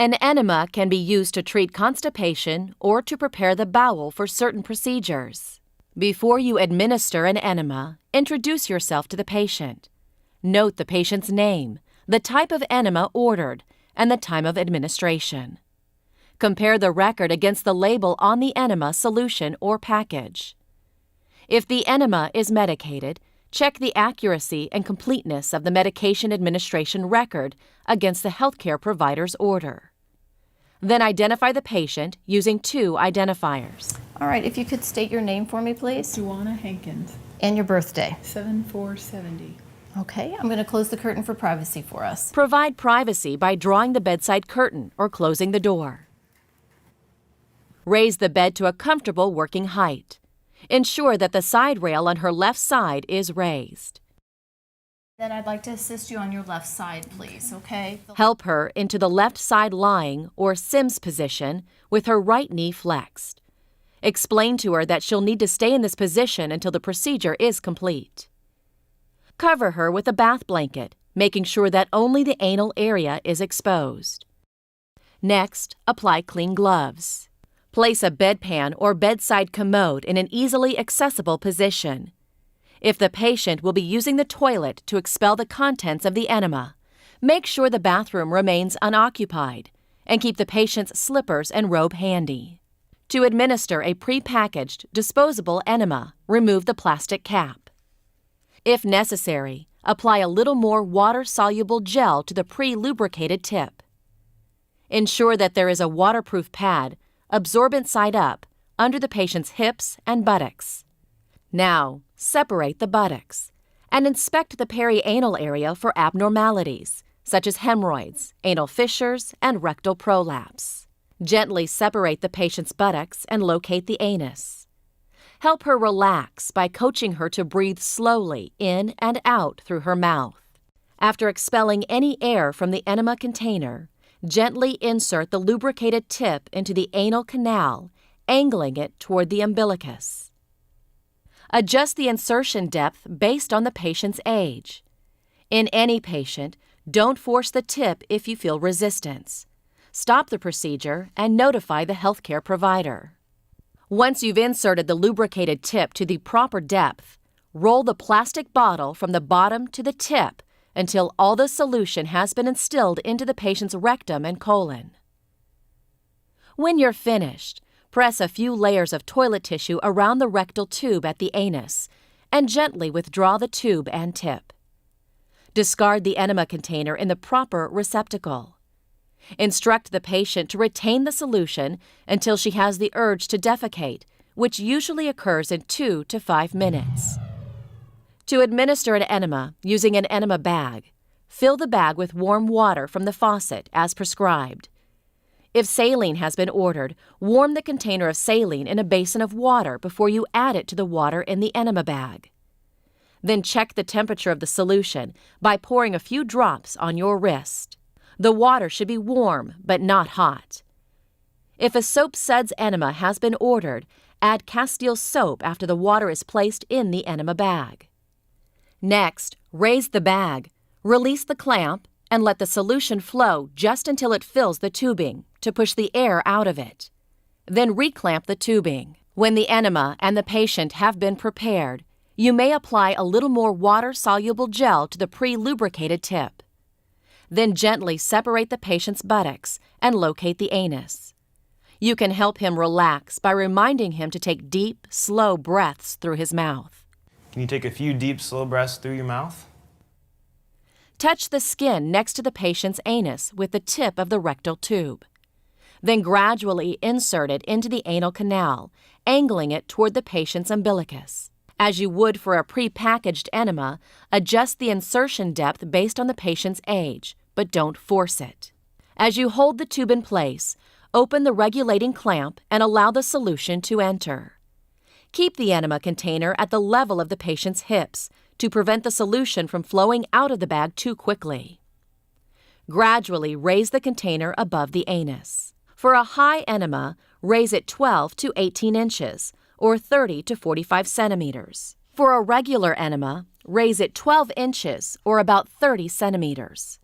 An enema can be used to treat constipation or to prepare the bowel for certain procedures. Before you administer an enema, introduce yourself to the patient. Note the patient's name, the type of enema ordered, and the time of administration. Compare the record against the label on the enema solution or package. If the enema is medicated, check the accuracy and completeness of the medication administration record against the healthcare provider's order. Then identify the patient using 2 identifiers. All right, if you could state your name for me, please. Duana Hankins. And your birthday. 7470. Okay, I'm going to close the curtain for privacy for us. Provide privacy by drawing the bedside curtain or closing the door. Raise the bed to a comfortable working height. Ensure that the side rail on her left side is raised. Then I'd like to assist you on your left side, please, okay? Help her into the left side lying or Sims position with her right knee flexed. Explain to her that she'll need to stay in this position until the procedure is complete. Cover her with a bath blanket, making sure that only the anal area is exposed. Next, apply clean gloves. Place a bedpan or bedside commode in an easily accessible position. If the patient will be using the toilet to expel the contents of the enema, make sure the bathroom remains unoccupied and keep the patient's slippers and robe handy. To administer a pre-packaged, disposable enema, remove the plastic cap. If necessary, apply a little more water-soluble gel to the pre-lubricated tip. Ensure that there is a waterproof pad, absorbent side up, under the patient's hips and buttocks. Now, separate the buttocks and inspect the perianal area for abnormalities, such as hemorrhoids, anal fissures, and rectal prolapse. Gently separate the patient's buttocks and locate the anus. Help her relax by coaching her to breathe slowly in and out through her mouth. After expelling any air from the enema container, gently insert the lubricated tip into the anal canal, angling it toward the umbilicus. Adjust the insertion depth based on the patient's age. In any patient, don't force the tip if you feel resistance. Stop the procedure and notify the healthcare provider. Once you've inserted the lubricated tip to the proper depth, roll the plastic bottle from the bottom to the tip until all the solution has been instilled into the patient's rectum and colon. When you're finished, press a few layers of toilet tissue around the rectal tube at the anus and gently withdraw the tube and tip. Discard the enema container in the proper receptacle. Instruct the patient to retain the solution until she has the urge to defecate, which usually occurs in 2 to 5 minutes. To administer an enema using an enema bag, fill the bag with warm water from the faucet as prescribed. If saline has been ordered, warm the container of saline in a basin of water before you add it to the water in the enema bag. Then check the temperature of the solution by pouring a few drops on your wrist. The water should be warm but not hot. If a soap suds enema has been ordered, add Castile soap after the water is placed in the enema bag. Next, raise the bag, release the clamp, and let the solution flow just until it fills the tubing to push the air out of it. Then reclamp the tubing. When the enema and the patient have been prepared, you may apply a little more water-soluble gel to the pre-lubricated tip. Then gently separate the patient's buttocks and locate the anus. You can help him relax by reminding him to take deep, slow breaths through his mouth. Can you take a few deep, slow breaths through your mouth? Touch the skin next to the patient's anus with the tip of the rectal tube. Then gradually insert it into the anal canal, angling it toward the patient's umbilicus. As you would for a pre-packaged enema, adjust the insertion depth based on the patient's age, but don't force it. As you hold the tube in place, open the regulating clamp and allow the solution to enter. Keep the enema container at the level of the patient's hips to prevent the solution from flowing out of the bag too quickly. Gradually raise the container above the anus. For a high enema, raise it 12 to 18 inches, or 30 to 45 centimeters. For a regular enema, raise it 12 inches, or about 30 centimeters.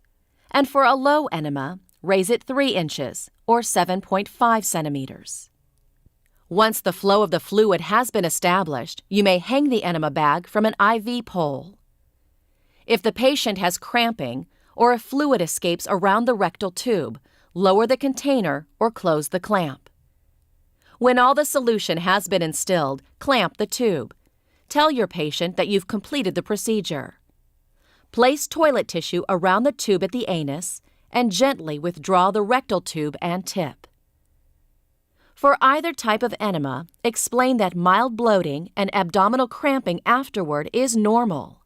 And for a low enema, raise it 3 inches, or 7.5 centimeters. Once the flow of the fluid has been established, you may hang the enema bag from an IV pole. If the patient has cramping or if fluid escapes around the rectal tube, lower the container or close the clamp. When all the solution has been instilled, clamp the tube. Tell your patient that you've completed the procedure. Place toilet tissue around the tube at the anus and gently withdraw the rectal tube and tip. For either type of enema, explain that mild bloating and abdominal cramping afterward is normal.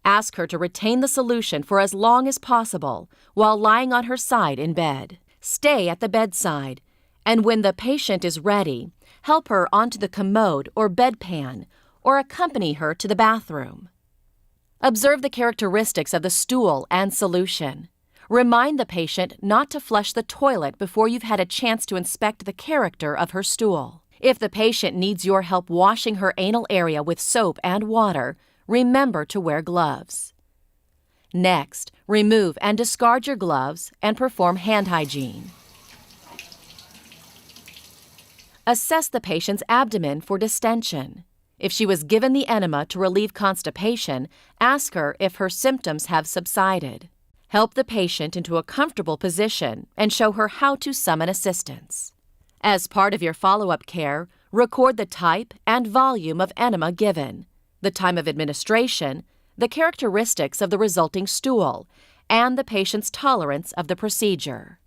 Ask her to retain the solution for as long as possible while lying on her side in bed. Stay at the bedside, and when the patient is ready, help her onto the commode or bedpan or accompany her to the bathroom. Observe the characteristics of the stool and solution. Remind the patient not to flush the toilet before you've had a chance to inspect the character of her stool. If the patient needs your help washing her anal area with soap and water, remember to wear gloves. Next, remove and discard your gloves and perform hand hygiene. Assess the patient's abdomen for distension. If she was given the enema to relieve constipation, ask her if her symptoms have subsided. Help the patient into a comfortable position and show her how to summon assistance. As part of your follow-up care, record the type and volume of enema given, the time of administration, the characteristics of the resulting stool, and the patient's tolerance of the procedure.